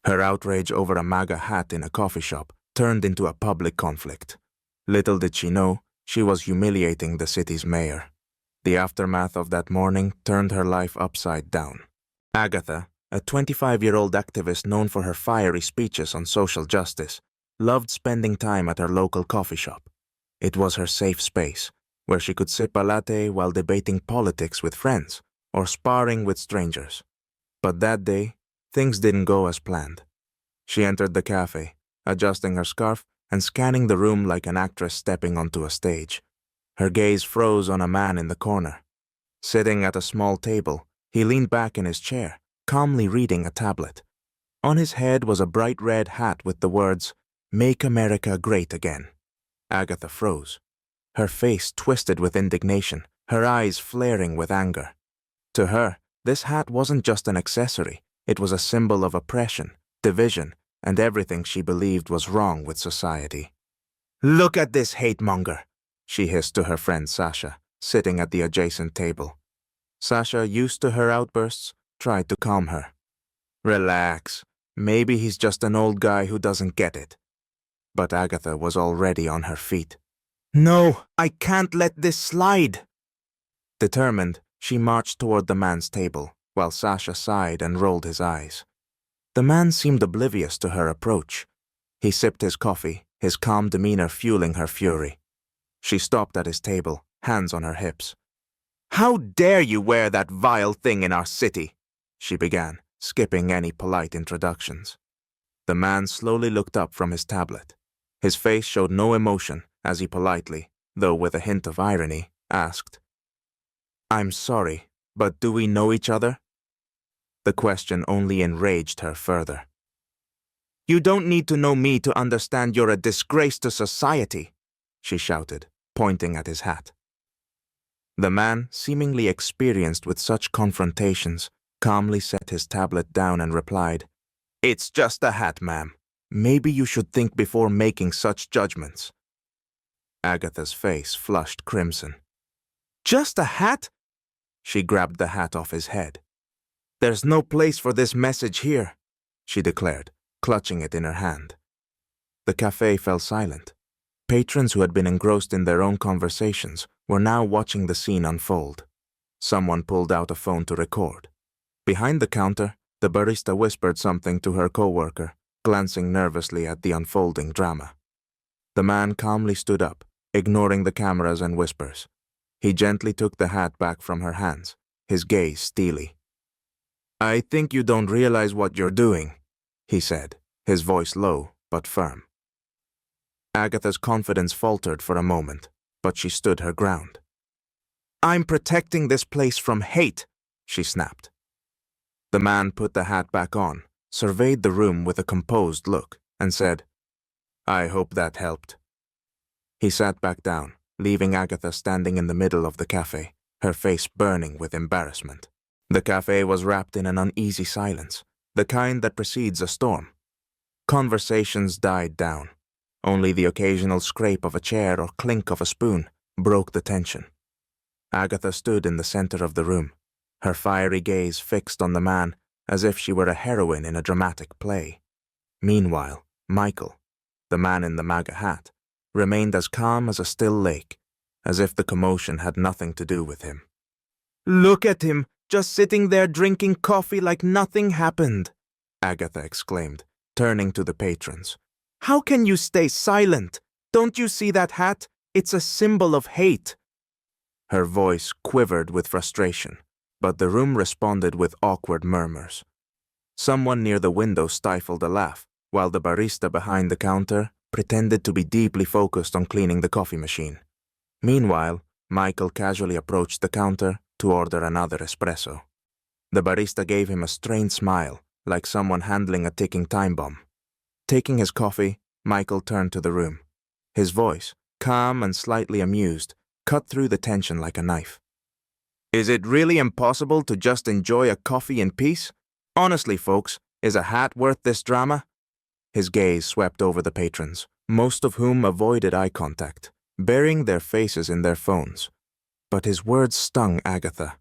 Her outrage over a MAGA hat in a coffee shop turned into a public conflict. Little did she know, she was humiliating the city's mayor. The aftermath of that morning turned her life upside down. Agatha, a 25-year-old activist known for her fiery speeches on social justice, loved spending time at her local coffee shop. It was her safe space, where she could sip a latte while debating politics with friends or sparring with strangers. But that day, things didn't go as planned. She entered the cafe, adjusting her scarf and scanning the room like an actress stepping onto a stage. Her gaze froze on a man in the corner. Sitting at a small table, he leaned back in his chair, calmly reading a tablet. On his head was a bright red hat with the words, "Make America Great Again." Agatha froze. Her face twisted with indignation, her eyes flaring with anger. To her, this hat wasn't just an accessory, it was a symbol of oppression, division, and everything she believed was wrong with society. "Look at this hate-monger," she hissed to her friend Sasha, sitting at the adjacent table. Sasha, used to her outbursts, tried to calm her. "Relax. Maybe he's just an old guy who doesn't get it." But Agatha was already on her feet. "No, I can't let this slide." Determined, she marched toward the man's table, while Sasha sighed and rolled his eyes. The man seemed oblivious to her approach. He sipped his coffee, his calm demeanor fueling her fury. She stopped at his table, hands on her hips. "How dare you wear that vile thing in our city?" she began, skipping any polite introductions. The man slowly looked up from his tablet. His face showed no emotion as he politely, though with a hint of irony, asked, "I'm sorry, but do we know each other?" The question only enraged her further. "You don't need to know me to understand you're a disgrace to society," she shouted, pointing at his hat. The man, seemingly experienced with such confrontations, calmly set his tablet down and replied, "It's just a hat, ma'am. Maybe you should think before making such judgments." Agatha's face flushed crimson. "Just a hat?" She grabbed the hat off his head. "There's no place for this message here," she declared, clutching it in her hand. The cafe fell silent. Patrons who had been engrossed in their own conversations were now watching the scene unfold. Someone pulled out a phone to record. Behind the counter, the barista whispered something to her coworker, glancing nervously at the unfolding drama. The man calmly stood up, ignoring the cameras and whispers. He gently took the hat back from her hands, his gaze steely. "I think you don't realize what you're doing," he said, his voice low but firm. Agatha's confidence faltered for a moment, but she stood her ground. "I'm protecting this place from hate," she snapped. The man put the hat back on, surveyed the room with a composed look, and said, "I hope that helped." He sat back down, leaving Agatha standing in the middle of the cafe, her face burning with embarrassment. The cafe was wrapped in an uneasy silence, the kind that precedes a storm. Conversations died down. Only the occasional scrape of a chair or clink of a spoon broke the tension. Agatha stood in the center of the room, her fiery gaze fixed on the man as if she were a heroine in a dramatic play. Meanwhile, Michael, the man in the MAGA hat, remained as calm as a still lake, as if the commotion had nothing to do with him. "Look at him, just sitting there drinking coffee like nothing happened," Agatha exclaimed, turning to the patrons. "How can you stay silent? Don't you see that hat? It's a symbol of hate." Her voice quivered with frustration, but the room responded with awkward murmurs. Someone near the window stifled a laugh, while the barista behind the counter pretended to be deeply focused on cleaning the coffee machine. Meanwhile, Michael casually approached the counter to order another espresso. The barista gave him a strained smile, like someone handling a ticking time bomb. Taking his coffee, Michael turned to the room. His voice, calm and slightly amused, cut through the tension like a knife. "Is it really impossible to just enjoy a coffee in peace? Honestly, folks, is a hat worth this drama?" His gaze swept over the patrons, most of whom avoided eye contact, burying their faces in their phones. But his words stung Agatha.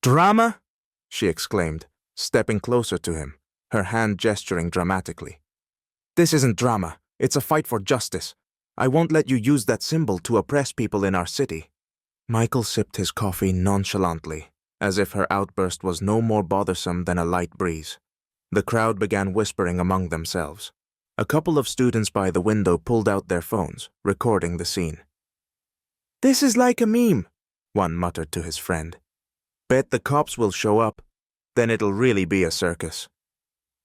"Drama?" she exclaimed, stepping closer to him, her hand gesturing dramatically. "This isn't drama. It's a fight for justice. I won't let you use that symbol to oppress people in our city." Michael sipped his coffee nonchalantly, as if her outburst was no more bothersome than a light breeze. The crowd began whispering among themselves. A couple of students by the window pulled out their phones, recording the scene. "This is like a meme," one muttered to his friend. "Bet the cops will show up. Then it'll really be a circus."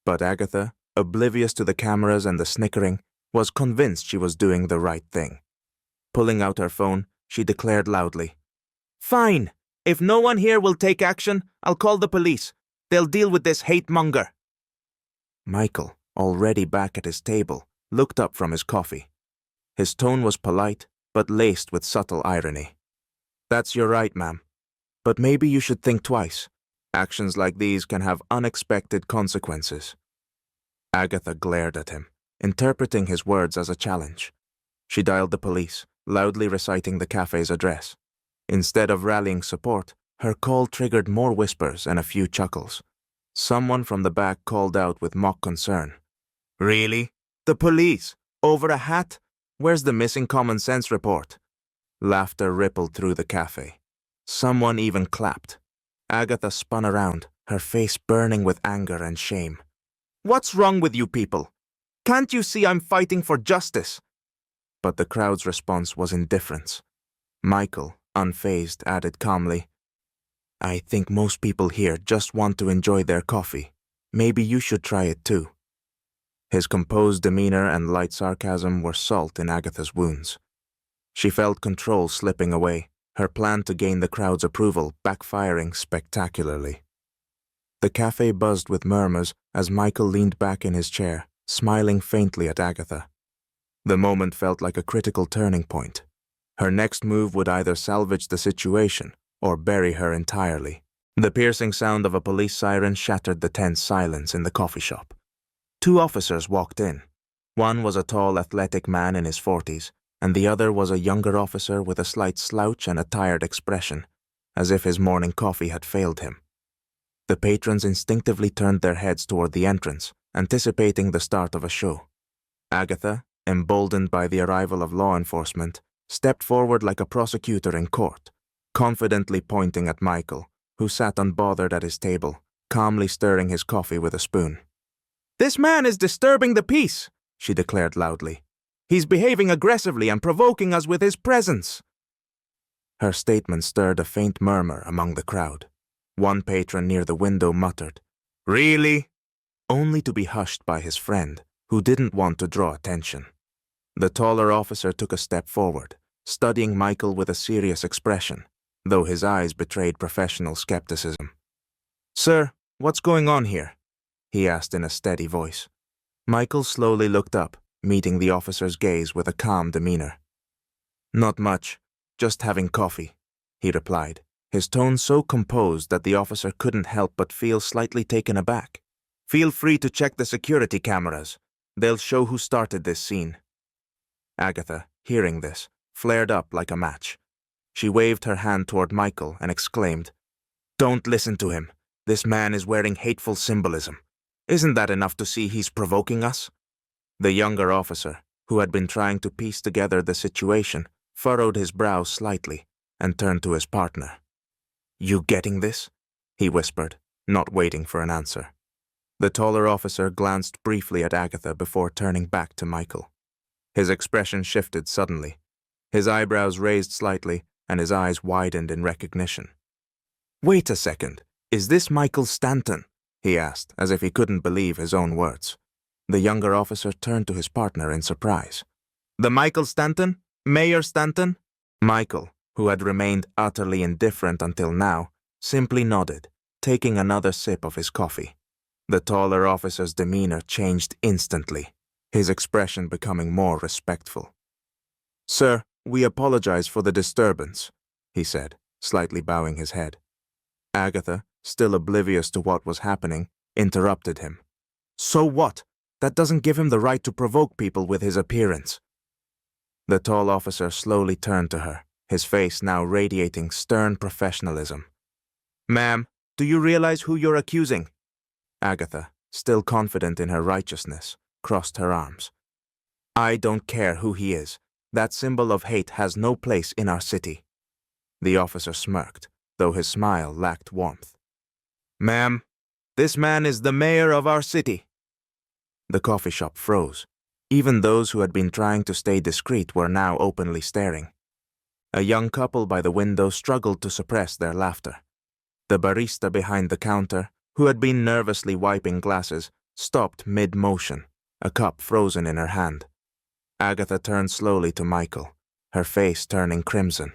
But Agatha, oblivious to the cameras and the snickering, was convinced she was doing the right thing. Pulling out her phone, she declared loudly, "Fine. If no one here will take action, I'll call the police. They'll deal with this hate-monger." Michael, already back at his table, looked up from his coffee. His tone was polite, but laced with subtle irony. "That's your right, ma'am. But maybe you should think twice. Actions like these can have unexpected consequences." Agatha glared at him, interpreting his words as a challenge. She dialed the police, loudly reciting the cafe's address. Instead of rallying support, her call triggered more whispers and a few chuckles. Someone from the back called out with mock concern. "Really? The police? Over a hat? Where's the missing common sense report?" Laughter rippled through the cafe. Someone even clapped. Agatha spun around, her face burning with anger and shame. "What's wrong with you people? Can't you see I'm fighting for justice?" But the crowd's response was indifference. Michael, unfazed, added calmly, "I think most people here just want to enjoy their coffee. Maybe you should try it too." His composed demeanor and light sarcasm were salt in Agatha's wounds. She felt control slipping away, her plan to gain the crowd's approval backfiring spectacularly. The cafe buzzed with murmurs as Michael leaned back in his chair, smiling faintly at Agatha. The moment felt like a critical turning point. Her next move would either salvage the situation or bury her entirely. The piercing sound of a police siren shattered the tense silence in the coffee shop. Two officers walked in. One was a tall, athletic man in his 40s, and the other was a younger officer with a slight slouch and a tired expression, as if his morning coffee had failed him. The patrons instinctively turned their heads toward the entrance, anticipating the start of a show. Agatha, emboldened by the arrival of law enforcement, stepped forward like a prosecutor in court, confidently pointing at Michael, who sat unbothered at his table, calmly stirring his coffee with a spoon. "This man is disturbing the peace," she declared loudly. "He's behaving aggressively and provoking us with his presence." Her statement stirred a faint murmur among the crowd. One patron near the window muttered, "Really?" only to be hushed by his friend, who didn't want to draw attention. The taller officer took a step forward, studying Michael with a serious expression, though his eyes betrayed professional skepticism. "Sir, what's going on here?" he asked in a steady voice. Michael slowly looked up, meeting the officer's gaze with a calm demeanor. "Not much, just having coffee," he replied, his tone so composed that the officer couldn't help but feel slightly taken aback. "Feel free to check the security cameras. They'll show who started this scene." Agatha, hearing this, flared up like a match. She waved her hand toward Michael and exclaimed, "Don't listen to him. This man is wearing hateful symbolism. Isn't that enough to see he's provoking us?" The younger officer, who had been trying to piece together the situation, furrowed his brow slightly and turned to his partner. "You getting this?" he whispered, not waiting for an answer. The taller officer glanced briefly at Agatha before turning back to Michael. His expression shifted suddenly. His eyebrows raised slightly and his eyes widened in recognition. "Wait a second. Is this Michael Stanton?" he asked, as if he couldn't believe his own words. The younger officer turned to his partner in surprise. "The Michael Stanton? Mayor Stanton?" Michael, who had remained utterly indifferent until now, simply nodded, taking another sip of his coffee. The taller officer's demeanor changed instantly, his expression becoming more respectful. "Sir, we apologize for the disturbance," he said, slightly bowing his head. Agatha, still oblivious to what was happening, interrupted him. "So what? That doesn't give him the right to provoke people with his appearance." The tall officer slowly turned to her, his face now radiating stern professionalism. "Ma'am, do you realize who you're accusing?" Agatha, still confident in her righteousness, crossed her arms. I don't care who he is. That symbol of hate has no place in our city. The officer smirked, though his smile lacked warmth. Ma'am, this man is the mayor of our city. The coffee shop froze. Even those who had been trying to stay discreet were now openly staring. A young couple by the window struggled to suppress their laughter. The barista behind the counter, who had been nervously wiping glasses, stopped mid-motion, a cup frozen in her hand. Agatha turned slowly to Michael, her face turning crimson.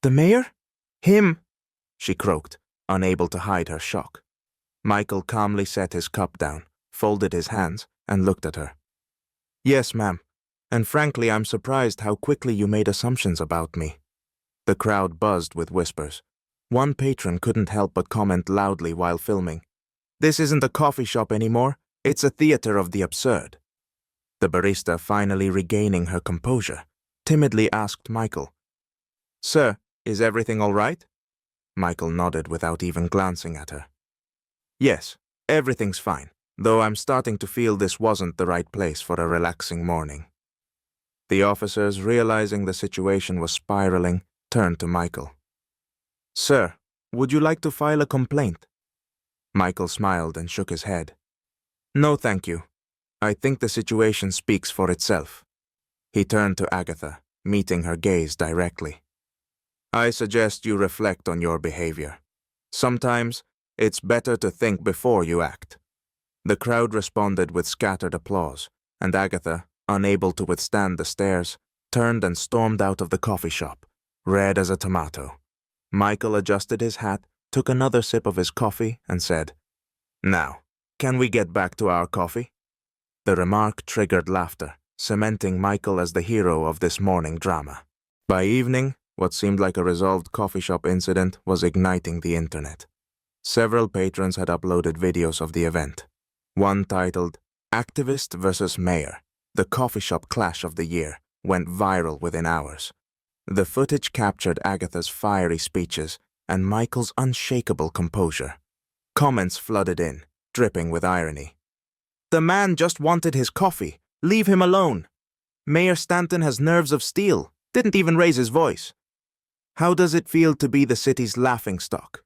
The mayor? Him, she croaked, unable to hide her shock. Michael calmly set his cup down, folded his hands, and looked at her. Yes, ma'am, and frankly I'm surprised how quickly you made assumptions about me. The crowd buzzed with whispers. One patron couldn't help but comment loudly while filming. This isn't a coffee shop anymore, it's a theater of the absurd. The barista, finally regaining her composure, timidly asked Michael, Sir, is everything all right? Michael nodded without even glancing at her. Yes, everything's fine, though I'm starting to feel this wasn't the right place for a relaxing morning. The officers, realizing the situation was spiraling, turned to Michael. Sir, would you like to file a complaint? Michael smiled and shook his head. No, thank you. I think the situation speaks for itself. He turned to Agatha, meeting her gaze directly. I suggest you reflect on your behavior. Sometimes, it's better to think before you act. The crowd responded with scattered applause, and Agatha, unable to withstand the stares, turned and stormed out of the coffee shop, red as a tomato. Michael adjusted his hat, took another sip of his coffee, and said, Now, can we get back to our coffee? The remark triggered laughter, cementing Michael as the hero of this morning drama. By evening, what seemed like a resolved coffee shop incident was igniting the internet. Several patrons had uploaded videos of the event. One titled, Activist vs. Mayor, the coffee shop clash of the year, went viral within hours. The footage captured Agatha's fiery speeches and Michael's unshakable composure. Comments flooded in, dripping with irony. The man just wanted his coffee. Leave him alone. Mayor Stanton has nerves of steel. Didn't even raise his voice. How does it feel to be the city's laughingstock?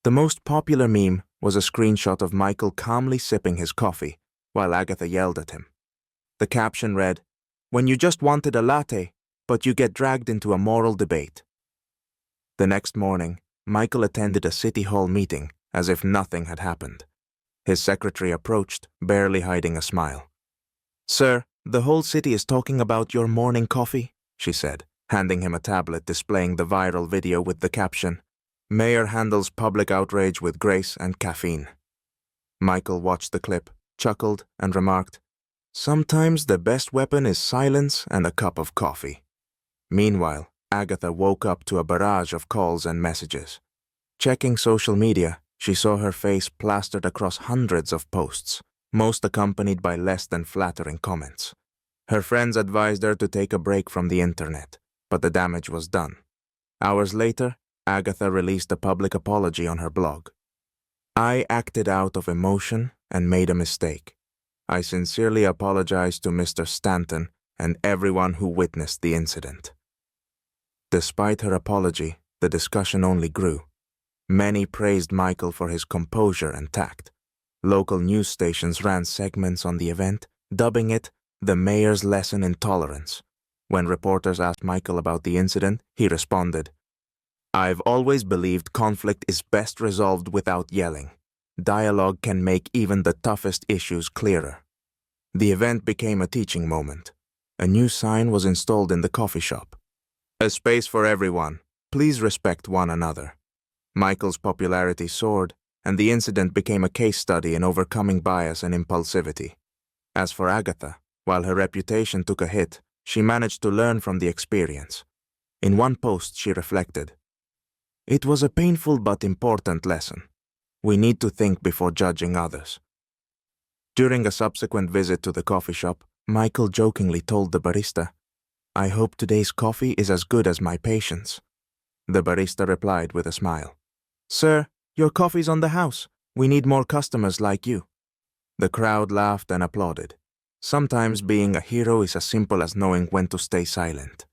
The most popular meme was a screenshot of Michael calmly sipping his coffee while Agatha yelled at him. The caption read, When you just wanted a latte, but you get dragged into a moral debate. The next morning, Michael attended a city hall meeting as if nothing had happened. His secretary approached, barely hiding a smile. Sir, the whole city is talking about your morning coffee, she said, handing him a tablet displaying the viral video with the caption, Mayor handles public outrage with grace and caffeine. Michael watched the clip, chuckled, and remarked, Sometimes the best weapon is silence and a cup of coffee. Meanwhile, Agatha woke up to a barrage of calls and messages. Checking social media, she saw her face plastered across hundreds of posts, most accompanied by less than flattering comments. Her friends advised her to take a break from the internet, but the damage was done. Hours later, Agatha released a public apology on her blog. I acted out of emotion and made a mistake. I sincerely apologize to Mr. Stanton and everyone who witnessed the incident. Despite her apology, the discussion only grew. Many praised Michael for his composure and tact. Local news stations ran segments on the event, dubbing it the mayor's lesson in tolerance. When reporters asked Michael about the incident, he responded, I've always believed conflict is best resolved without yelling. Dialogue can make even the toughest issues clearer. The event became a teaching moment. A new sign was installed in the coffee shop. A space for everyone. Please respect one another. Michael's popularity soared, and the incident became a case study in overcoming bias and impulsivity. As for Agatha, while her reputation took a hit, she managed to learn from the experience. In one post, she reflected, It was a painful but important lesson. We need to think before judging others. During a subsequent visit to the coffee shop, Michael jokingly told the barista, I hope today's coffee is as good as my patience. The barista replied with a smile, Sir, your coffee's on the house. We need more customers like you." The crowd laughed and applauded. Sometimes being a hero is as simple as knowing when to stay silent.